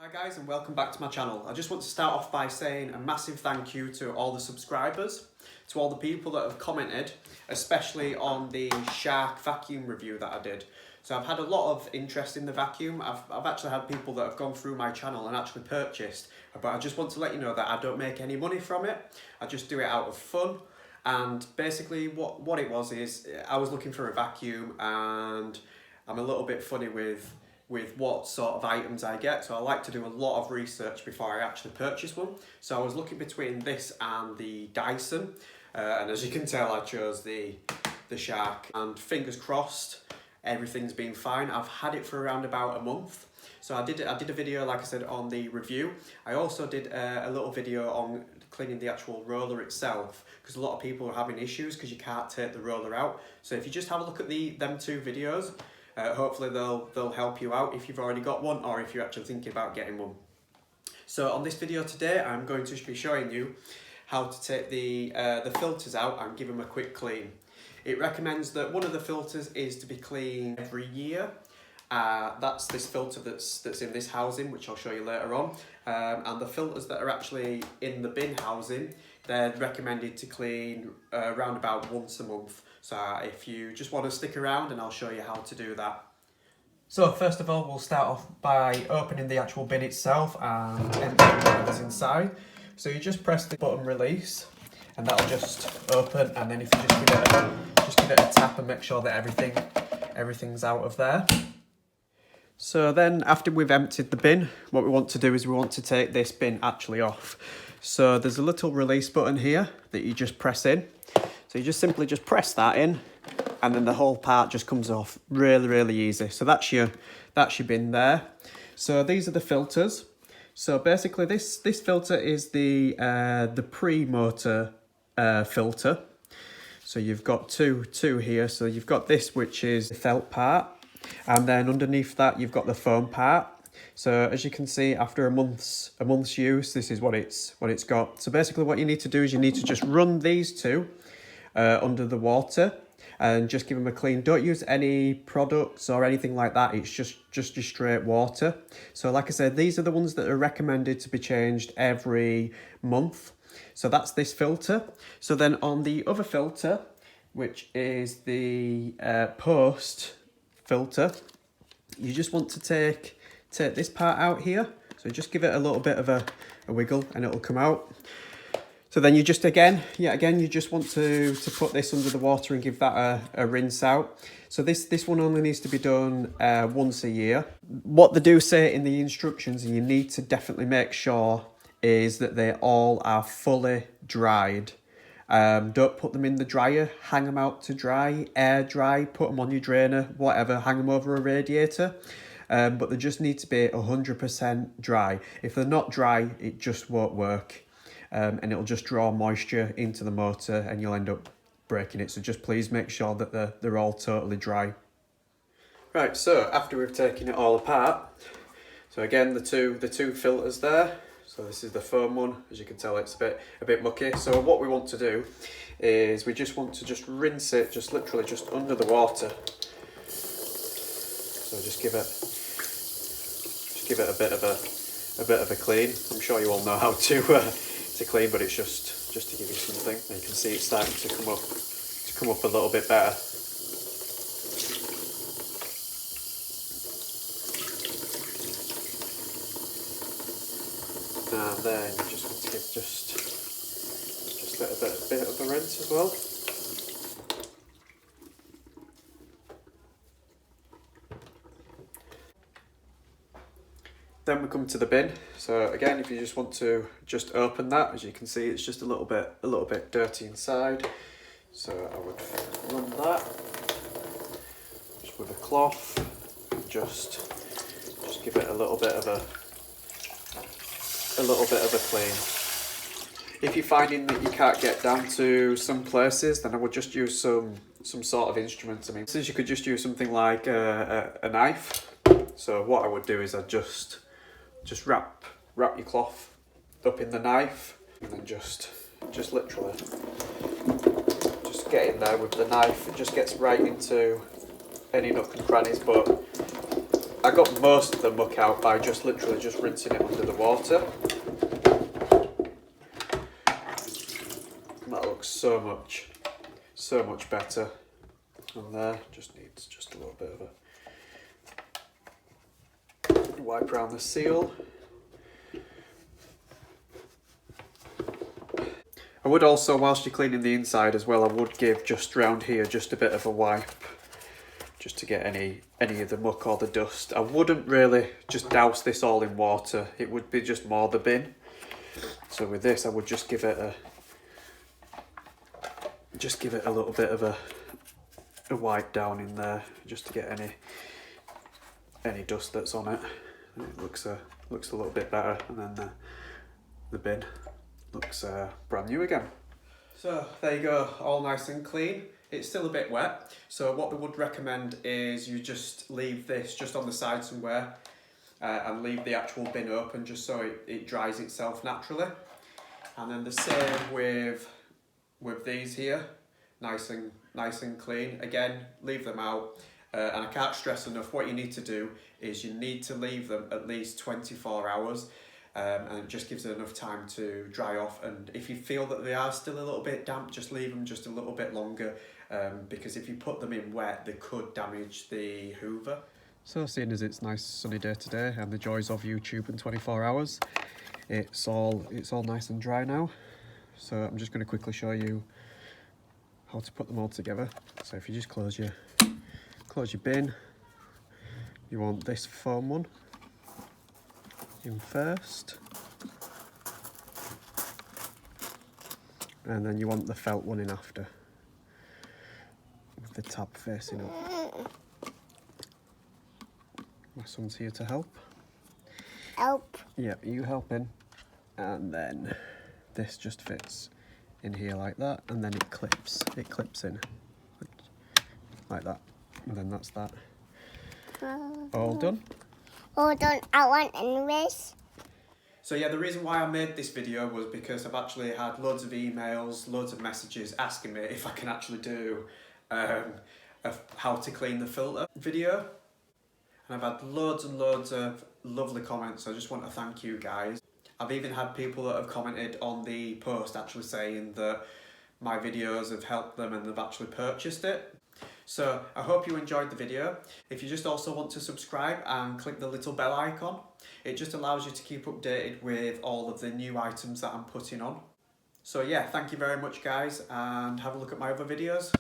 Hi guys, and welcome back to my channel. I just want to start off by saying a massive thank you to all the subscribers, to all the people that have commented, especially on the Shark vacuum review that I did. So I've had a lot of interest in the vacuum. I've actually had people that have gone through my channel and actually purchased, but I just want to let you know that I don't make any money from it. I just do it out of fun. And basically what it was is I was looking for a vacuum, and I'm a little bit funny with what sort of items I get, so I like to do a lot of research before I actually purchase one. So I was looking between this and the Dyson, and as you can tell I chose the Shark, and fingers crossed everything's been fine. I've had it for around about a month. So I did a video, like I said, on the review. I also did a little video on cleaning the actual roller itself, because a lot of people are having issues because you can't take the roller out. So if you just have a look at them two videos, hopefully they'll help you out if you've already got one or if you're actually thinking about getting one. So on this video today, I'm going to be showing you how to take the filters out and give them a quick clean. It recommends that one of the filters is to be cleaned every year. That's this filter that's in this housing, which I'll show you later on. And the filters that are actually in the bin housing, they're recommended to clean around about once a month. So if you just want to stick around, and I'll show you how to do that. So first of all, we'll start off by opening the actual bin itself and emptying whatever's inside. So you just press the button release, and that'll just open, and then if you just give it a tap and make sure that everything's out of there. So then after we've emptied the bin, what we want to do is we want to take this bin actually off. So there's a little release button here that you just press in. So you just simply press that in, and then the whole part just comes off really easy. So that's your bin there. So these are the filters. So basically this filter is the pre-motor filter. So you've got two here. So you've got this, which is the felt part, and then underneath that you've got the foam part. So as you can see, after a month's use, this is what it's got. So basically what you need to do is you need to just run these two under the water and just give them a clean. Don't use any products or anything like that. It's just your straight water. So like I said, these are the ones that are recommended to be changed every month. So that's this filter. So then on the other filter, which is the post filter, you just want to take this part out here. So just give it a little bit of a wiggle and it'll come out. So then you just again you just want to put this under the water and give that a rinse out. So this one only needs to be done once a year. What they do say in the instructions, and you need to definitely make sure, is that they all are fully dried. Don't put them in the dryer, hang them out to dry, air dry, put them on your drainer, whatever, hang them over a radiator. But they just need to be 100% dry. If they're not dry, it just won't work. And it'll just draw moisture into the motor and you'll end up breaking it. So just please make sure that they're all totally dry. Right, so after we've taken it all apart, so again the two filters there. So this is the foam one. As you can tell, it's a bit mucky. So what we want to do is we just want to rinse it literally under the water. So just give it a bit of a clean. I'm sure you all know how to clean, but it's just to give you something. And you can see it's starting to come up a little bit better. And then you just want to give just a bit of a rinse as well. Then we come to the bin. So again, if you just want to open that, as you can see, it's just a little bit dirty inside. So I would run that just with a cloth, and just give it a little bit of a clean. If you're finding that you can't get down to some places, then I would just use some sort of instruments. I mean, since you could just use something like a knife. So what I would do is I'd just wrap your cloth up in the knife, and then just literally just get in there with the knife. It just gets right into any nook and crannies, but I got most of the muck out by just literally just rinsing it under the water. That looks so much better. And there, just needs just a little bit of a wipe around the seal. I would also, whilst you're cleaning the inside as well, I would give just round here just a bit of a wipe, just to get any of the muck or the dust. I wouldn't really just douse this all in water, it would be just more the bin. So with this I would just give it a little bit of a wipe down in there, just to get any dust that's on it. It looks a little bit better, and then the bin looks brand new again. So there you go, all nice and clean. It's still a bit wet, so what we would recommend is you just leave this just on the side somewhere and leave the actual bin open just so it dries itself naturally. And then the same with these here, nice and clean. Again, leave them out. And I can't stress enough, what you need to do is you need to leave them at least 24 hours. And it just gives it enough time to dry off, and if you feel that they are still a little bit damp, just leave them just a little bit longer, because if you put them in wet they could damage the hoover. So seeing as it's nice sunny day today and the joys of YouTube in 24 hours, it's all nice and dry now. So I'm just going to quickly show you how to put them all together. So if you just close your bin, you want this foam one in first, and then you want the felt one in after, with the tab facing up. My son's here to help. Help. Yeah, you helping. And then this just fits in here like that, and then it clips in like that, and then that's that. All done? All done. I want anyways. So yeah, the reason why I made this video was because I've actually had loads of emails, loads of messages asking me if I can actually do a how to clean the filter video. And I've had loads and loads of lovely comments, so I just want to thank you guys. I've even had people that have commented on the post actually saying that my videos have helped them and they've actually purchased it. So I hope you enjoyed the video. If you just also want to subscribe and click the little bell icon, it just allows you to keep updated with all of the new items that I'm putting on. So yeah, thank you very much guys, and have a look at my other videos.